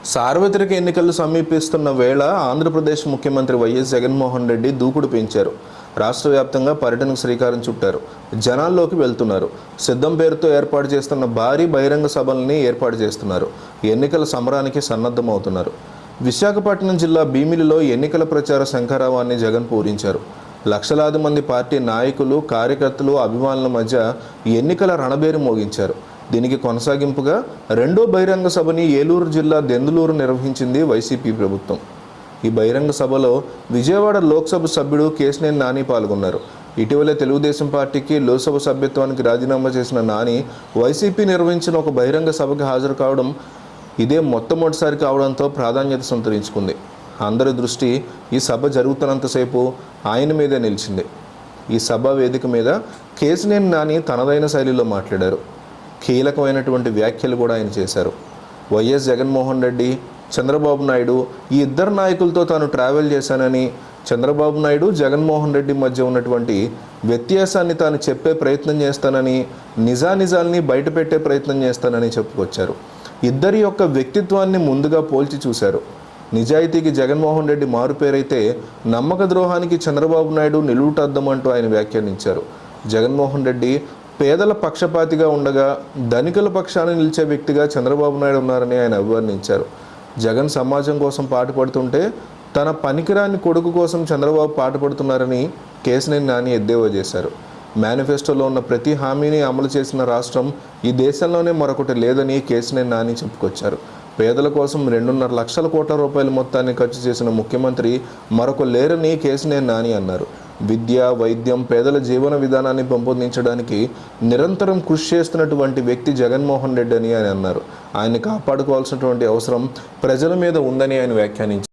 సార్వత్రిక ఎన్నికలు సమీపిస్తున్న వేళ ఆంధ్రప్రదేశ్ ముఖ్యమంత్రి వైఎస్ జగన్మోహన్ రెడ్డి దూకుడు పెంచారు. రాష్ట్ర వ్యాప్తంగా పర్యటనకు శ్రీకారం చుట్టారు. జనాల్లోకి వెళ్తున్నారు. సిద్ధం పేరుతో ఏర్పాటు చేస్తున్న భారీ బహిరంగ సభల్ని ఏర్పాటు చేస్తున్నారు. ఎన్నికల సమరానికి సన్నద్ధమవుతున్నారు. విశాఖపట్నం జిల్లా భీమిలిలో ఎన్నికల ప్రచార శంఖారావాన్ని జగన్ పూరించారు. లక్షలాది మంది పార్టీ నాయకులు, కార్యకర్తలు, అభిమానుల మధ్య ఎన్నికల రణబేరు మోగించారు. దీనికి కొనసాగింపుగా రెండో బహిరంగ సభని ఏలూరు జిల్లా దెందులూరు నిర్వహించింది వైసీపీ ప్రభుత్వం. ఈ బహిరంగ సభలో విజయవాడ లోక్సభ సభ్యుడు కేశినేని నాని పాల్గొన్నారు. ఇటీవలే తెలుగుదేశం పార్టీకి లోక్సభ సభ్యత్వానికి రాజీనామా చేసిన నాని వైసీపీ నిర్వహించిన ఒక బహిరంగ సభకు హాజరు కావడం ఇదే మొట్టమొదటిసారి కావడంతో ప్రాధాన్యత సంతరించుకుంది. అందరి దృష్టి ఈ సభ జరుగుతున్నంతసేపు ఆయన మీదే నిలిచింది. ఈ సభ వేదిక మీద కేశినేని నాని తనదైన శైలిలో మాట్లాడారు. కీలకమైనటువంటి వ్యాఖ్యలు కూడా ఆయన చేశారు. వైఎస్ జగన్మోహన్ రెడ్డి, చంద్రబాబు నాయుడు ఈ ఇద్దరు నాయకులతో తాను ట్రావెల్ చేశానని, చంద్రబాబు నాయుడు, జగన్మోహన్ రెడ్డి మధ్య ఉన్నటువంటి వ్యత్యాసాన్ని తాను చెప్పే ప్రయత్నం చేస్తానని, నిజానిజాల్ని బయటపెట్టే ప్రయత్నం చేస్తానని చెప్పుకొచ్చారు. ఇద్దరి యొక్క వ్యక్తిత్వాన్ని ముందుగా పోల్చి చూశారు. నిజాయితీకి జగన్మోహన్ రెడ్డి మారుపేరైతే నమ్మక ద్రోహానికి చంద్రబాబు నాయుడు నిలువుటద్దం అంటూ ఆయన వ్యాఖ్యానించారు. జగన్మోహన్ రెడ్డి పేదల పక్షపాతిగా ఉండగా ధనికుల పక్షాన నిలిచే వ్యక్తిగా చంద్రబాబు నాయుడు ఉన్నారని ఆయన అభివర్ణించారు. జగన్ సమాజం కోసం పాటుపడుతుంటే తన పనికిరాని కొడుకు కోసం చంద్రబాబు పాటుపడుతున్నారని కేశినేని నాని ఎద్దేవా చేశారు. మేనిఫెస్టోలో ఉన్న ప్రతి హామీని అమలు చేసిన రాష్ట్రం ఈ దేశంలోనే మరొకటి లేదని కేశినేని నాని చెప్పుకొచ్చారు. పేదల కోసం 2.5 లక్షల కోట్ల రూపాయల మొత్తాన్ని ఖర్చు చేసిన ముఖ్యమంత్రి మరొక లేరని కేశినేని నాని అన్నారు. విద్య, వైద్యం, పేదల జీవన విధానాన్ని పెంపొందించడానికి నిరంతరం కృషి చేస్తున్నటువంటి వ్యక్తి జగన్మోహన్ రెడ్డి అని ఆయన అన్నారు. ఆయన్ని కాపాడుకోవాల్సినటువంటి అవసరం ప్రజల మీద ఉందని ఆయన వ్యాఖ్యానించారు.